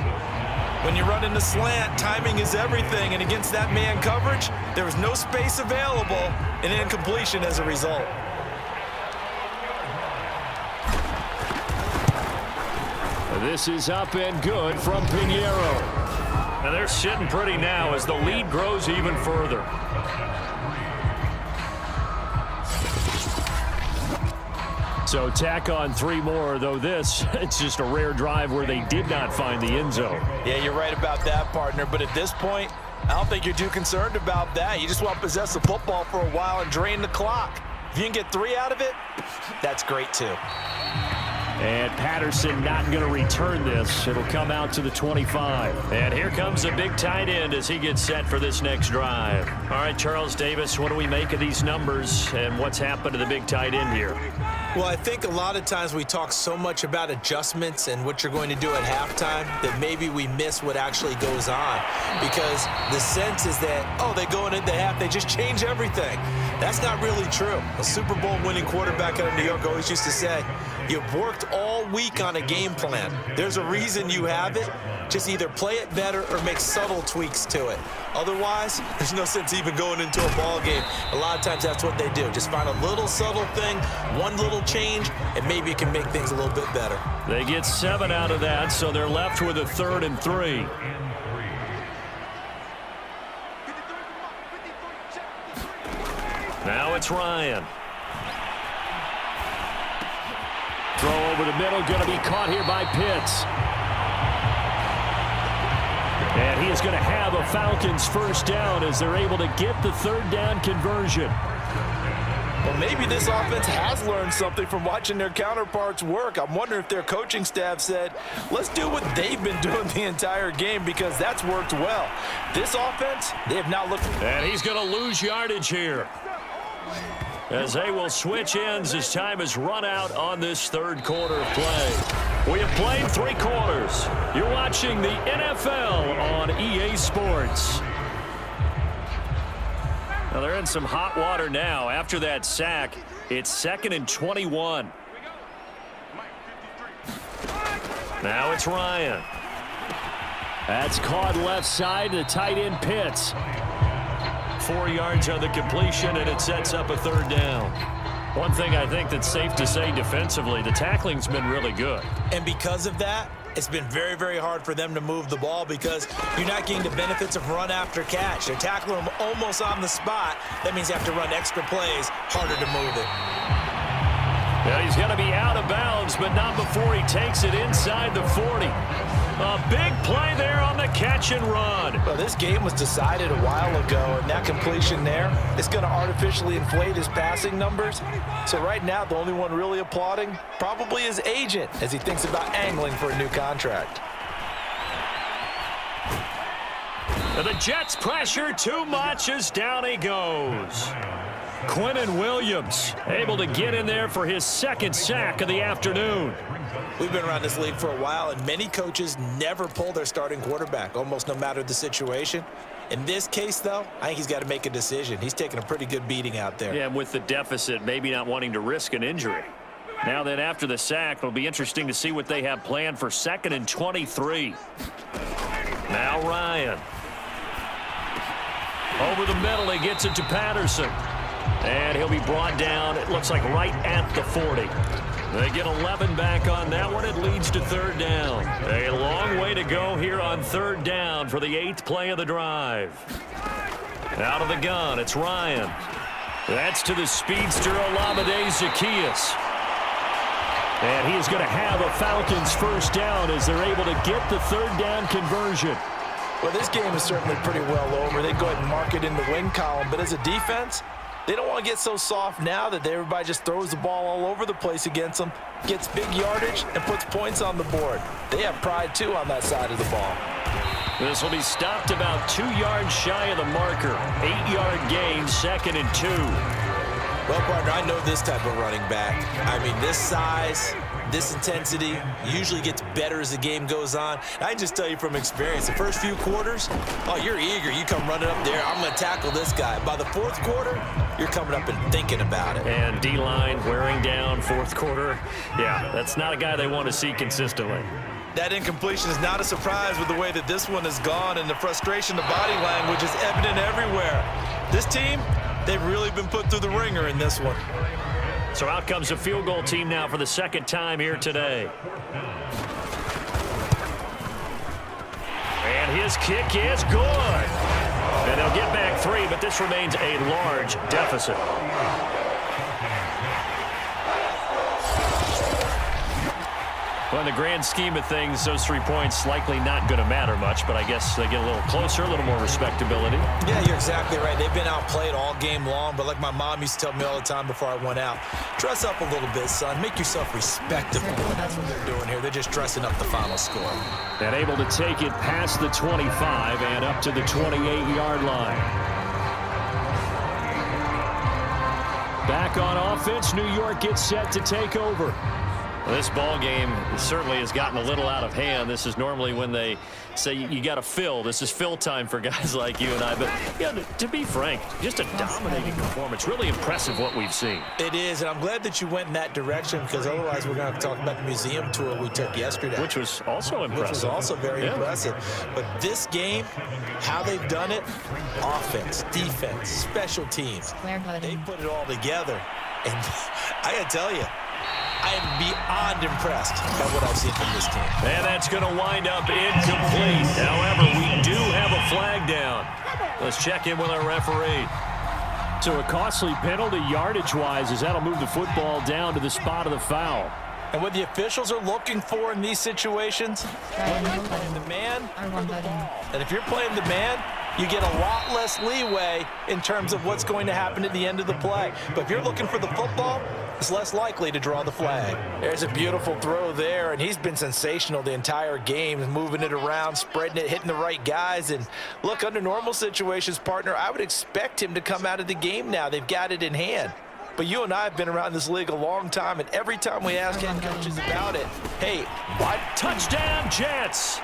When you run in the slant, timing is everything, and against that man coverage, there was no space available, and incompletion as a result. This is up and good from Pinheiro. And they're sitting pretty now as the lead grows even further. So tack on 3 more, though it's just a rare drive where they did not find the end zone. Yeah, you're right about that, partner, but at this point, I don't think you're too concerned about that. You just want to possess the football for a while and drain the clock. If you can get 3 out of it, that's great too. And Patterson not going to return this. It'll come out to the 25. And here comes the big tight end as he gets set for this next drive. All right, Charles Davis, what do we make of these numbers and what's happened to the big tight end here? Well, I think a lot of times we talk so much about adjustments and what you're going to do at halftime that maybe we miss what actually goes on, because the sense is that, oh, they go into the half, they just change everything. That's not really true. A Super Bowl winning quarterback out of New York always used to say, you've worked all week on a game plan. There's a reason you have it. Just either play it better or make subtle tweaks to it. Otherwise, there's no sense even going into a ball game. A lot of times that's what they do. Just find a little subtle thing, one little change, and maybe it can make things a little bit better. They get 7 out of that, so they're left with a 3rd and 3. Now it's Ryan. Throw over the middle, going to be caught here by Pitts. And he is going to have a Falcons 1st down as they're able to get the 3rd down conversion. Well, maybe this offense has learned something from watching their counterparts work. I'm wondering if their coaching staff said, let's do what they've been doing the entire game, because that's worked well. This offense, they have not looked. And he's going to lose yardage here, as they will switch ends as time has run out on this 3rd quarter of play. We have played 3 quarters. You're watching the NFL on EA Sports. Well, they're in some hot water now. After that sack, it's 2nd and 21. Now it's Ryan. That's caught left side. The tight end Pitts. 4 yards on the completion, and it sets up a 3rd down. One thing I think that's safe to say defensively, the tackling's been really good. And because of that, it's been very, very hard for them to move the ball because you're not getting the benefits of run after catch. They're tackling them almost on the spot. That means you have to run extra plays, harder to move it. Yeah, he's going to be out of bounds, but not before he takes it inside the 40. A big play there on the catch and run. Well, this game was decided a while ago, and that completion there is going to artificially inflate his passing numbers. So right now, the only one really applauding probably his agent as he thinks about angling for a new contract. The Jets pressure too much as down he goes. Quinnen Williams able to get in there for his 2nd sack of the afternoon. We've been around this league for a while, and many coaches never pull their starting quarterback, almost no matter the situation. In this case, though, I think he's got to make a decision. He's taking a pretty good beating out there. Yeah, with the deficit, maybe not wanting to risk an injury. Now then, after the sack, it'll be interesting to see what they have planned for 2nd and 23. Now Ryan. Over the middle, he gets it to Patterson. And he'll be brought down, it looks like right at the 40. They get 11 back on that one. It leads to 3rd down. A long way to go here on 3rd down for the 8th play of the drive. Out of the gun, it's Ryan. That's to the speedster, Olamide Zaccheaus. And he is going to have a Falcons 1st down as they're able to get the 3rd down conversion. Well, this game is certainly pretty well over. They go ahead and mark it in the win column. But as a defense, they don't want to get so soft now that everybody just throws the ball all over the place against them, gets big yardage, and puts points on the board. They have pride, too, on that side of the ball. This will be stopped about 2 yards shy of the marker. 8-yard gain, 2nd and 2. Well, partner, I know this type of running back. I mean, this size, this intensity usually gets better as the game goes on. And I can just tell you from experience, the first few quarters, oh, you're eager. You come running up there, I'm going to tackle this guy. By the 4th quarter, you're coming up and thinking about it. And D-line wearing down 4th quarter. Yeah, that's not a guy they want to see consistently. That incompletion is not a surprise with the way that this one has gone, and the frustration, the body language is evident everywhere. This team, they've really been put through the ringer in this one. So out comes a field goal team now for the 2nd time here today. And his kick is good. And they'll get back 3, but this remains a large deficit. Well, in the grand scheme of things, those 3 points likely not going to matter much, but I guess they get a little closer, a little more respectability. Yeah, you're exactly right. They've been outplayed all game long, but like my mom used to tell me all the time before I went out, dress up a little bit, son. Make yourself respectable. And that's what they're doing here. They're just dressing up the final score. And able to take it past the 25 and up to the 28-yard line. Back on offense, New York gets set to take over. Well, this ball game certainly has gotten a little out of hand. This is normally when they say you got to fill. This is fill time for guys like you and I. But yeah, to be frank, just a dominating performance. Really impressive what we've seen. It is, and I'm glad that you went in that direction because otherwise we're going to have to talk about the museum tour we took yesterday. Which was also impressive. Which was also very impressive. But this game, how they've done it, offense, defense, special teams, they put it all together. And I got to tell you, I am beyond impressed by what I've seen from this team. And that's going to wind up incomplete. However, we do have a flag down. Let's check in with our referee. So a costly penalty yardage-wise as that'll move the football down to the spot of the foul. And what the officials are looking for in these situations, the man or the ball. And if you're playing the man, you get a lot less leeway in terms of what's going to happen at the end of the play. But if you're looking for the football, it's less likely to draw the flag. There's a beautiful throw there, and he's been sensational the entire game, moving it around, spreading it, hitting the right guys. And look, under normal situations, partner, I would expect him to come out of the game now. They've got it in hand. But you and I have been around this league a long time, and every time we ask head coaches about it, hey, what? Touchdown, Jets!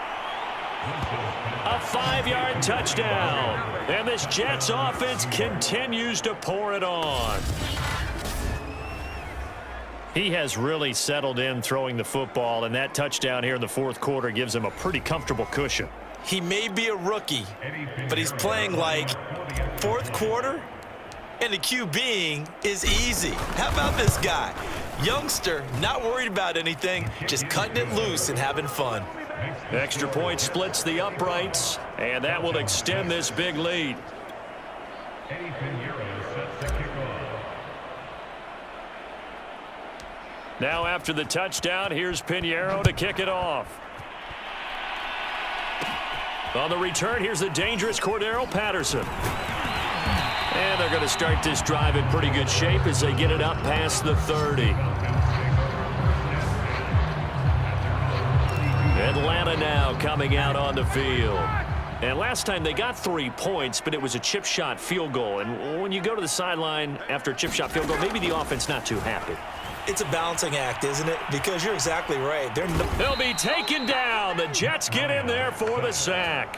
A 5-yard touchdown. And this Jets offense continues to pour it on. He has really settled in throwing the football, and that touchdown here in the fourth quarter gives him a pretty comfortable cushion. He may be a rookie, but he's playing like fourth quarter, and the QBing is easy. How about this guy? Youngster, not worried about anything, just cutting it loose and having fun. Extra point splits the uprights, and that will extend this big lead. Now after the touchdown, here's Pinheiro to kick it off. On the return, here's the dangerous Cordero Patterson. And they're going to start this drive in pretty good shape as they get it up past the 30. Atlanta now coming out on the field. And last time they got 3 points, but it was a chip shot field goal. And when you go to the sideline after a chip shot field goal, maybe the offense not too happy. It's a balancing act, isn't it? Because you're exactly right. They'll be taken down. The Jets get in there for the sack.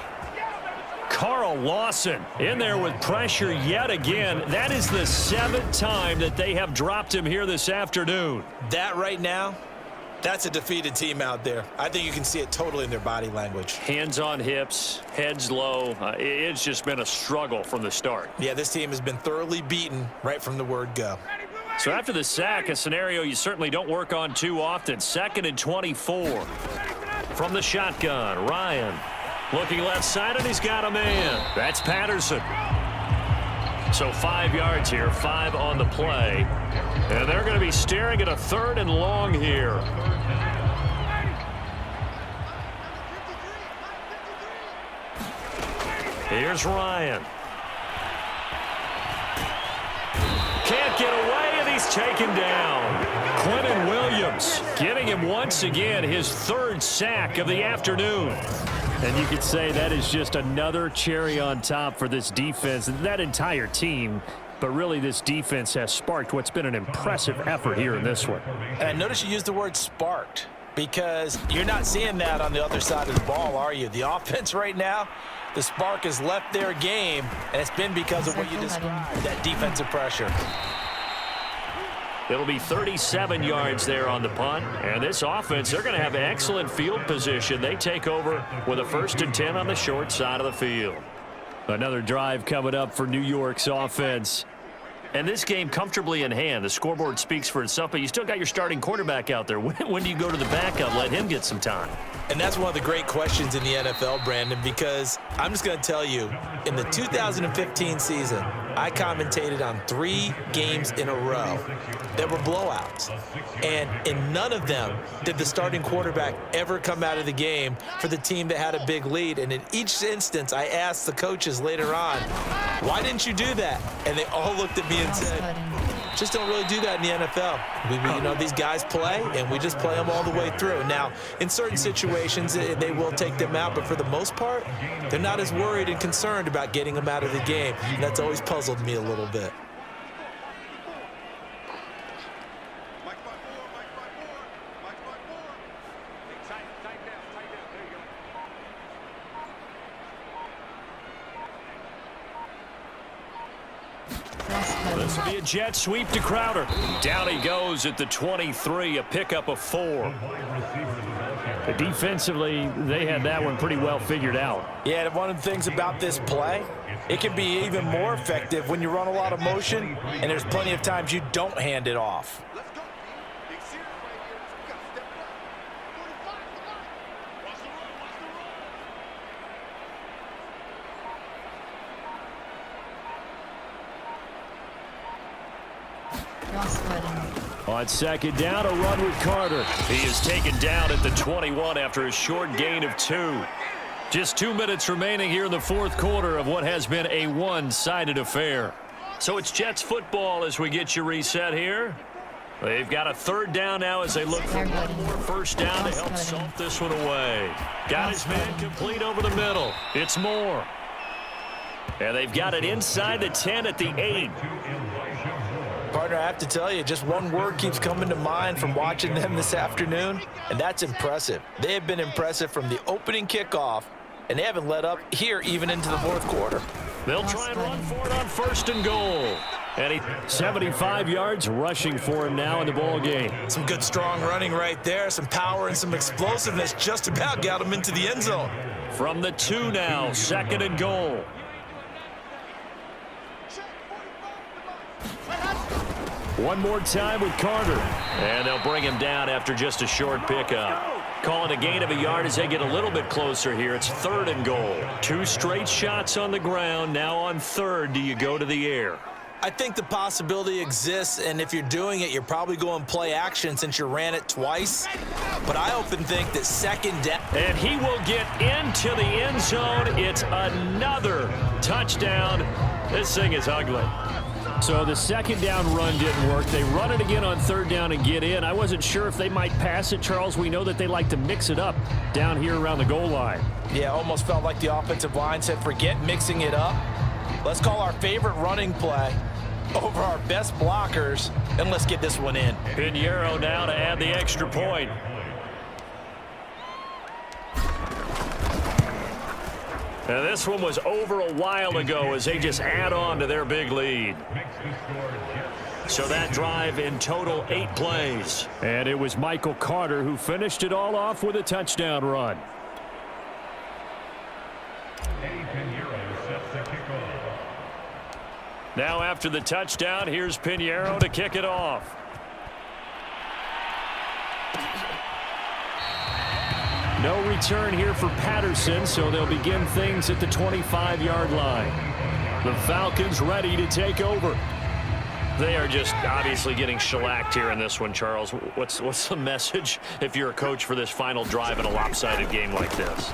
Carl Lawson in there with pressure yet again. That is the 7th time that they have dropped him here this afternoon. That right now, that's a defeated team out there. I think you can see it totally in their body language. Hands on hips, heads low. It's just been a struggle from the start. Yeah, this team has been thoroughly beaten right from the word go. So after the sack, a scenario you certainly don't work on too often. 2nd and 24. From the shotgun, Ryan looking left side, and he's got a man. That's Patterson. So 5 yards here, 5 on the play. And they're going to be staring at a 3rd and long here. Here's Ryan. Can't get away, and he's taken down. Quentin Williams getting him once again his 3rd sack of the afternoon. And you could say that is just another cherry on top for this defense and that entire team. But really, this defense has sparked what's been an impressive effort here in this one. And I notice you used the word sparked because you're not seeing that on the other side of the ball, are you? The offense right now, the spark has left their game, and it's been because of what you described, that defensive pressure. It'll be 37 yards there on the punt. And this offense, they're going to have excellent field position. They take over with a 1st and 10 on the short side of the field. Another drive coming up for New York's offense. And this game comfortably in hand. The scoreboard speaks for itself, but you still got your starting quarterback out there. When do you go to the backup, let him get some time? And that's one of the great questions in the NFL, Brandon, because I'm just going to tell you, in the 2015 season, I commentated on 3 games in a row that were blowouts. And in none of them did the starting quarterback ever come out of the game for the team that had a big lead. And in each instance, I asked the coaches later on, why didn't you do that? And they all looked at me and said, just don't really do that in the NFL. You know, these guys play, and we just play them all the way through. Now, in certain situations, they will take them out, but for the most part, they're not as worried and concerned about getting them out of the game. And that's always puzzled me a little bit. This will be a jet sweep to Crowder. Down he goes at the 23, a pickup of 4. Defensively, they had that one pretty well figured out. Yeah, and one of the things about this play, it can be even more effective when you run a lot of motion, and there's plenty of times you don't hand it off. On 2nd down, a run with Carter. He is taken down at the 21 after a short gain of 2. Just 2 minutes remaining here in the fourth quarter of what has been a one-sided affair. So it's Jets football as we get you reset here. They've got a 3rd down now as they look for one more 1st down to help salt this one away. Got his man complete over the middle. It's Moore. And they've got it inside the 10 at the 8. Partner, I have to tell you, just one word keeps coming to mind from watching them this afternoon, and that's impressive. They have been impressive from the opening kickoff and they haven't let up here even into the fourth quarter. They'll try and run for it on 1st and goal. And 75 yards rushing for him now in the ball game. Some good strong running right there, some power and some explosiveness just about got him into the end zone. From the 2 now, 2nd and goal. One more time with Carter. And they'll bring him down after just a short pickup. Calling a gain of a yard as they get a little bit closer here. It's 3rd and goal. 2 straight shots on the ground. Now on 3rd, do you go to the air? I think the possibility exists, and if you're doing it, you're probably going play action since you ran it twice. But I often think that 2nd down. And he will get into the end zone. It's another touchdown. This thing is ugly. So the 2nd down run didn't work. They run it again on 3rd down and get in. I wasn't sure if they might pass it, Charles. We know that they like to mix it up down here around the goal line. Yeah, almost felt like the offensive line said, forget mixing it up. Let's call our favorite running play over our best blockers, and let's get this one in. Pinheiro now to add the extra point. Now this one was over a while ago as they just add on to their big lead. So that drive in total 8 plays. And it was Michael Carter who finished it all off with a touchdown run. Now after the touchdown, here's Pinheiro to kick it off. No return here for Patterson, so they'll begin things at the 25-yard line. The Falcons ready to take over. They are just obviously getting shellacked here in this one, Charles. What's the message if you're a coach for this final drive in a lopsided game like this?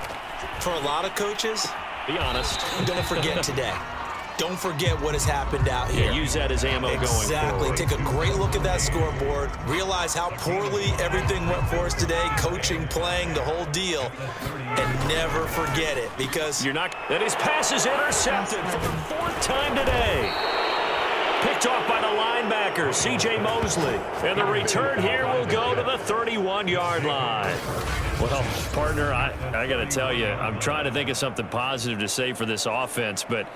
For a lot of coaches, be honest. I'm going to forget today. Don't forget what has happened out here. Yeah, use that as ammo going forward. Exactly. Take a great look at that scoreboard. Realize how poorly everything went for us today. Coaching, playing, the whole deal. And never forget it because you're not. And his pass is intercepted for the 4th time today. Picked off by the linebacker, C.J. Mosley. And the return here will go to the 31-yard line. Well, partner, I got to tell you, I'm trying to think of something positive to say for this offense, but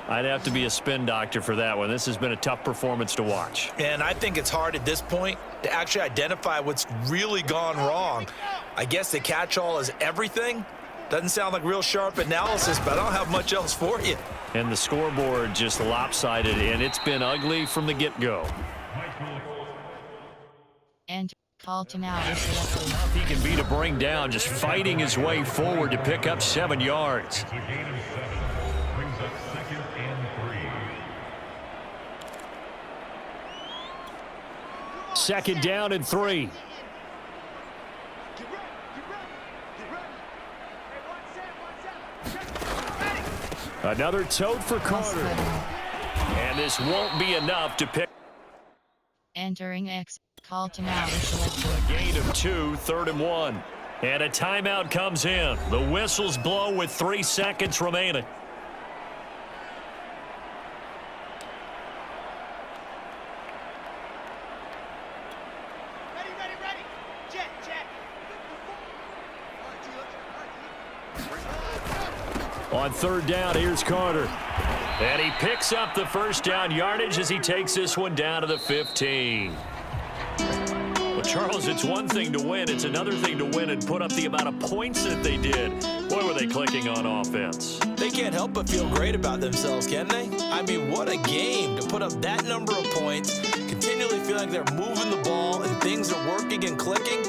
I'd have to be a spin doctor for that one. This has been a tough performance to watch. And I think it's hard at this point to actually identify what's really gone wrong. I guess the catch-all is everything. Doesn't sound like real sharp analysis, but I don't have much else for you. And the scoreboard just lopsided, and it's been ugly from the get-go. And call to now is selected. He can be to bring down, just fighting his way forward to pick up 7 yards. Second down and 3. Another tote for Carter. And this won't be enough to pick. Entering X. Call to now is selected. A gain of 2, 3rd and 1. And a timeout comes in. The whistles blow with 3 seconds remaining. On 3rd down, here's Carter. And he picks up the 1st down yardage as he takes this one down to the 15. Well, Charles, it's one thing to win. It's another thing to win and put up the amount of points that they did. Boy, were they clicking on offense. They can't help but feel great about themselves, can they? I mean, what a game to put up that number of points, continually feel like they're moving the ball and things are working and clicking.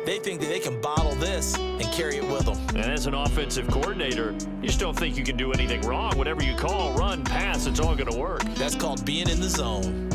They think that they can bottle this and carry it with them. And as an offensive coordinator, you just don't think you can do anything wrong. Whatever you call, run, pass, it's all going to work. That's called being in the zone.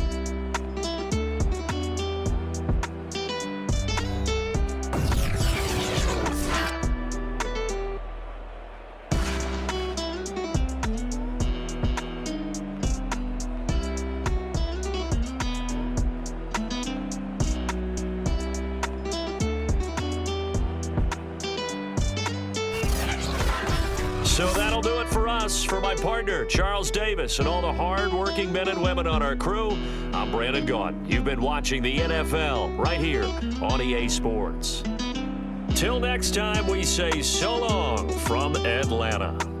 So that'll do it for us. For my partner, Charles Davis, and all the hard-working men and women on our crew, I'm Brandon Gaudin. You've been watching the NFL right here on EA Sports. Until next time, we say so long from Atlanta.